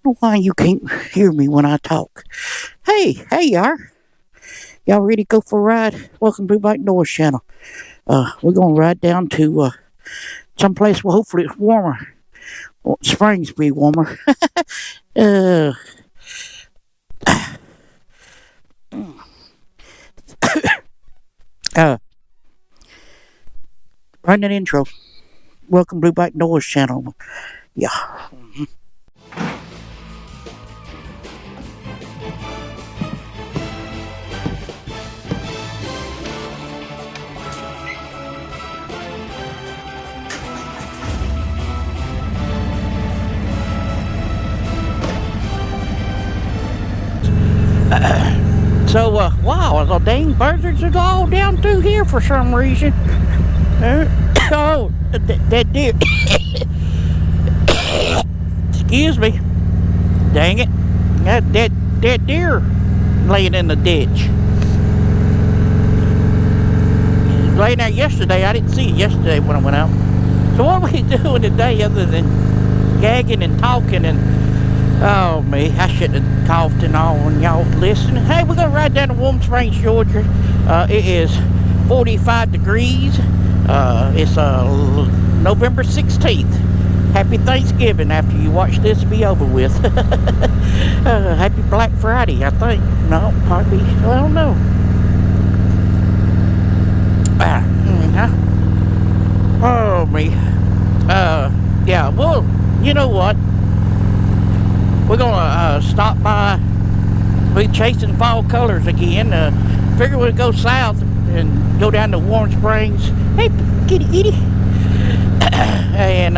know why you can't hear me when I talk. Hey y'all. Y'all ready to go for a ride? Welcome to Bike Noise Channel. We're gonna ride down to someplace where hopefully it's warmer. Well, spring's be warmer. uh, Run an intro. Welcome to Bike Noise Channel. Yeah. Wow, the dang buzzards are all down through here for some reason. That deer. Excuse me. Dang it. That deer laying in the ditch. It was laying there yesterday. I didn't see it yesterday when I went out. So what are we doing today other than gagging and talking and... Oh, me. I shouldn't have coughed and all when y'all listening. Hey, we're going to ride down to Warm Springs, Georgia. It is 45 degrees. It's November 16th. Happy Thanksgiving after you watch this be over with. Happy Black Friday, I think. No, probably. I don't know. Oh, me. Yeah, well, you know what? We're gonna stop by. We're chasing fall colors again. Figure we'll go south and go down to Warm Springs. Hey, kitty. And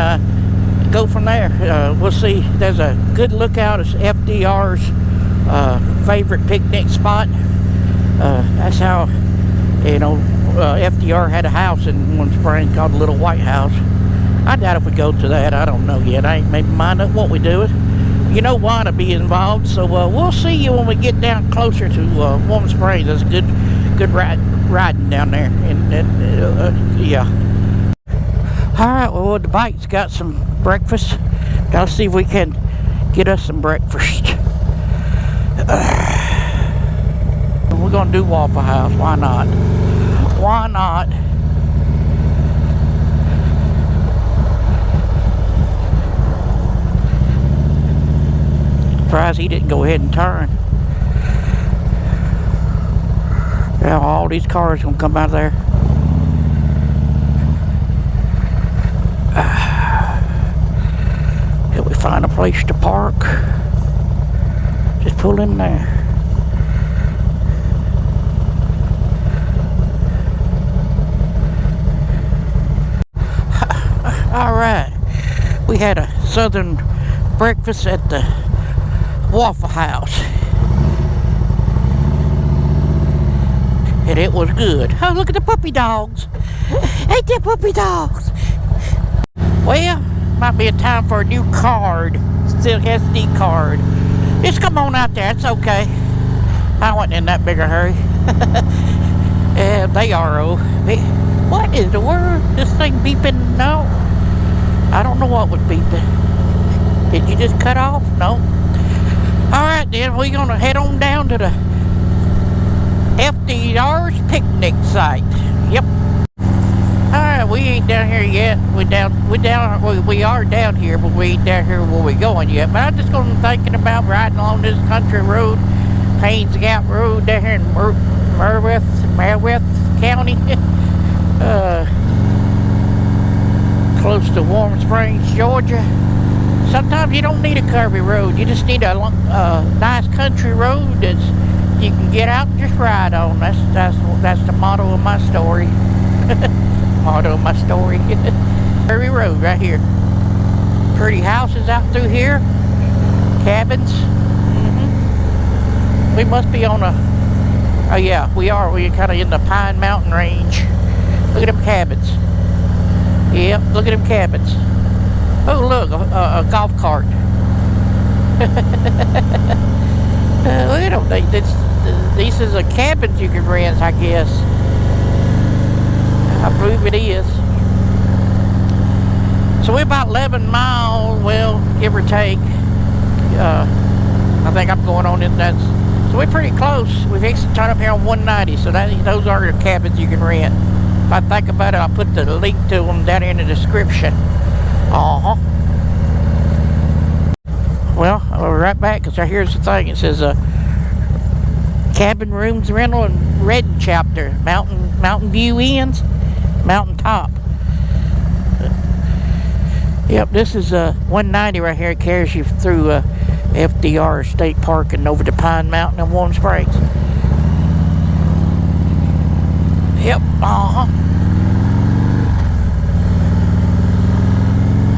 go from there. We'll see. There's a good lookout. It's FDR's favorite picnic spot. That's how, you know, FDR had a house in Warm Springs called the Little White House. I doubt if we go to that. I don't know yet. I ain't made my mind up what we do it. You know why to be involved, so we'll see you when we get down closer to Warm Springs. That's good riding down there, and yeah. All right, well the bike's got some breakfast. Gotta see if we can get us some breakfast. We're gonna do Waffle House. Why not? Why not? Surprised he didn't go ahead and turn. Yeah, all these cars gonna come out of there. Can we find a place to park? Just pull in there. All right, we had a southern breakfast at the Waffle House, and it was good. Oh, look at the puppy dogs. Ain't there puppy dogs? Well, might be a time for a new card. Still SD card. Just come on out there. It's okay. I wasn't in that big a hurry. They are. What is the word? This thing beeping? No. I don't know what was beeping. Did you just cut off? No. Alright then, we're gonna head on down to the FDR's picnic site. Yep. Alright, we ain't down here yet. We are down here, but we ain't down here where we're going yet. But I'm just gonna thinking about riding along this country road, Haynes Gap Road down here in Meriweth County. Close to Warm Springs, Georgia. Sometimes you don't need a curvy road. You just need a nice country road that you can get out and just ride on. That's the motto of my story. Motto of my story. Curvy road right here. Pretty houses out through here. Cabins. We must be on a... Oh yeah, we are. We're kind of in the Pine Mountain range. Look at them cabins. Yep, look at them cabins. Oh look, a golf cart. Look at them. These is a cabins you can rent, I guess. I believe it is. So we're about 11 miles, well, give or take. I think I'm going on in that. So we're pretty close. We've actually turned up here on 190, so those are the cabins you can rent. If I think about it, I'll put the link to them down in the description. Well, we're right back, because right here's the thing. It says cabin rooms rental and red chapter, Mountain View Inns, Mountain Top. Yep, this is 190 right here. It carries you through FDR State Park and over to Pine Mountain and Warm Springs. Yep,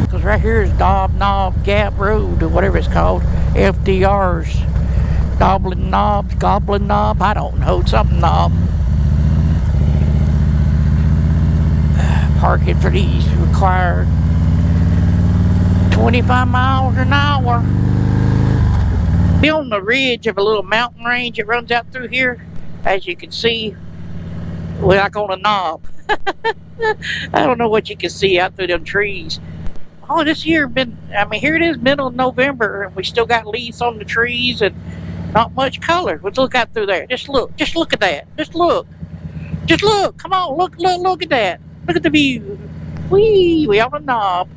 because right here is Knob Gap Road, or whatever it's called. FDR's Goblin Knob, I don't know, something knob. Parking for these required 25 miles an hour. Be on the ridge of a little mountain range that runs out through here. As you can see, we're like on a knob. I don't know what you can see out through them trees. Oh, this year here it is, middle of November, and we still got leaves on the trees and not much color. Let's look out through there. Just look at that. Just look. Come on, look at that. Look at the view. We on a knob.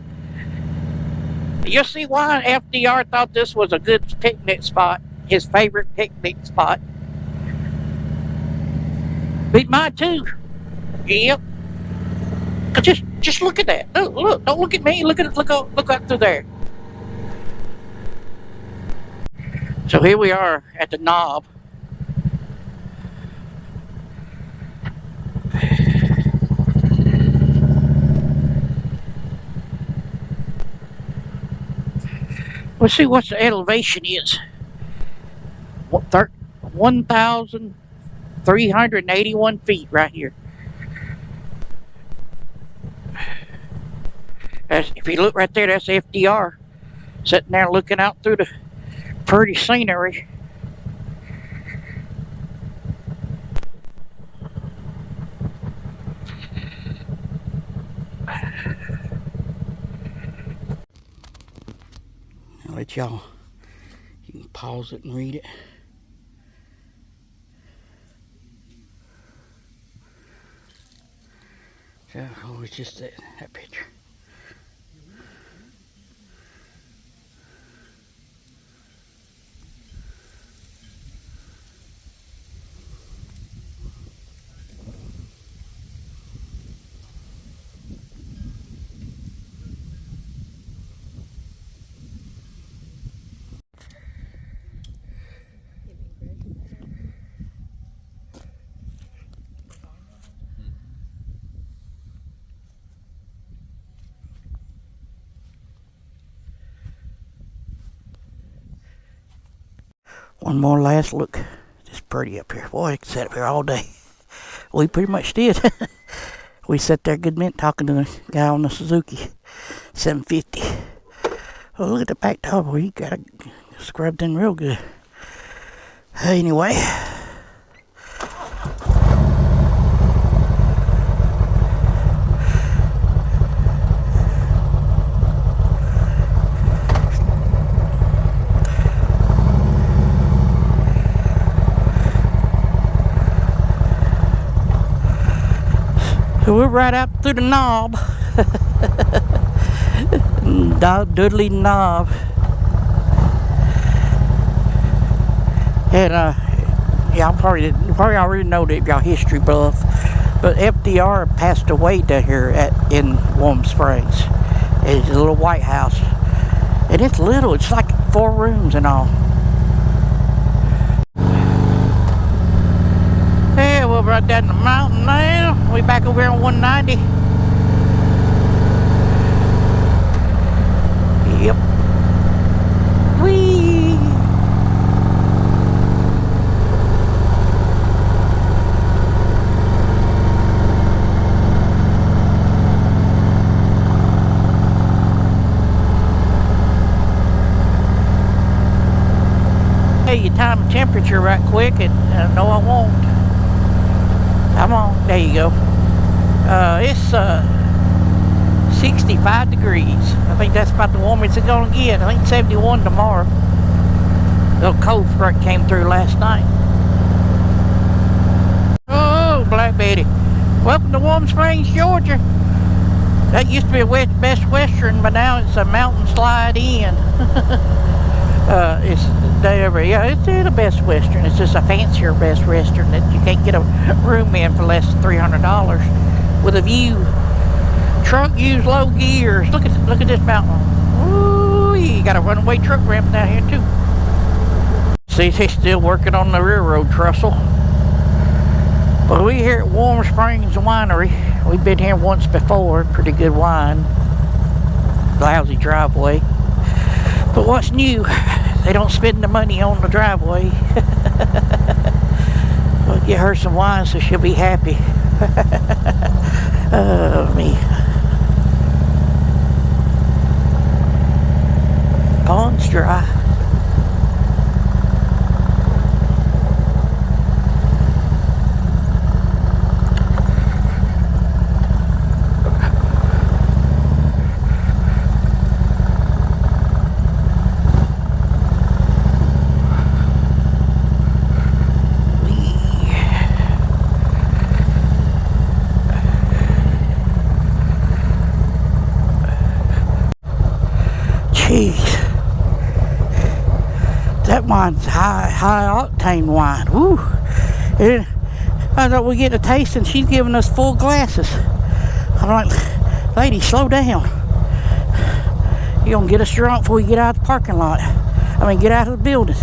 You'll see why FDR thought this was a good picnic spot. His favorite picnic spot. Beat mine too. Yep. Just look at that. Look. Don't look at me. Look out through there. So here we are at the knob. Let's see what the elevation is. 1,381 feet right here. If you look right there, that's FDR sitting there looking out through the pretty scenery. I'll let y'all, you can pause it and read it. So, it's just that picture. One more last look. It's pretty up here. Boy, I could sit up here all day. We pretty much did. We sat there a good minute talking to the guy on the Suzuki 750. Oh, look at the back top. Well, he got it scrubbed in real good. Anyway. So we're right out through the knob. Dudley Knob. And y'all probably already know that if y'all history buff, but FDR passed away down here in Warm Springs. It's a little white house, and it's little. It's like 4 rooms and all. Yeah, we're right down the mountain now. We back over here on 190. Yep. Whee! Hey, you time the temperature right quick, and no, I won't. Come on, there you go. It's 65 degrees. I think that's about the warmest it's gonna get. I think 71 tomorrow. little cold front came through last night. Oh, Black Betty. Welcome to Warm Springs, Georgia. That used to be a Best Western, but now it's a Mountain Slide Inn. It's a Best Western. It's just a fancier Best Western that you can't get a room in for less than $300 with a view. Truck use low gears. Look at this mountain. Ooh, you got a runaway truck ramp down here too. See, they're still working on the railroad trestle. But we here at Warm Springs Winery. We've been here once before. Pretty good wine. Lousy driveway. But what's new? They don't spend the money on the driveway. We'll get her some wine so she'll be happy. Me. Pond's dry. Jeez. That wine's high octane wine. Woo! And I thought we'd get a taste and she's giving us full glasses. I'm like, lady, slow down. You're gonna get us drunk before we get out of the parking lot. Get out of the building.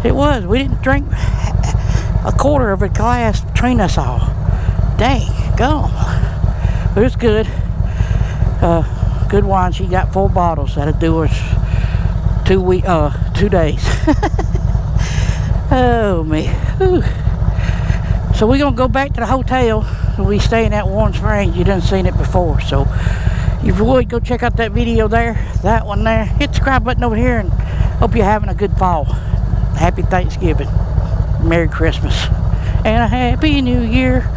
It was. We didn't drink a quarter of a glass between us all. Dang, gone. But it's good. Good wine. She got 4 bottles. That'll do us 2 days. Oh me. Whew. So we're gonna go back to the hotel. We staying at Warm Springs. You done seen it before, so if you would go check out that video there, that one there. Hit the subscribe button over here, and hope you're having a good fall. Happy Thanksgiving, Merry Christmas, and a Happy New Year.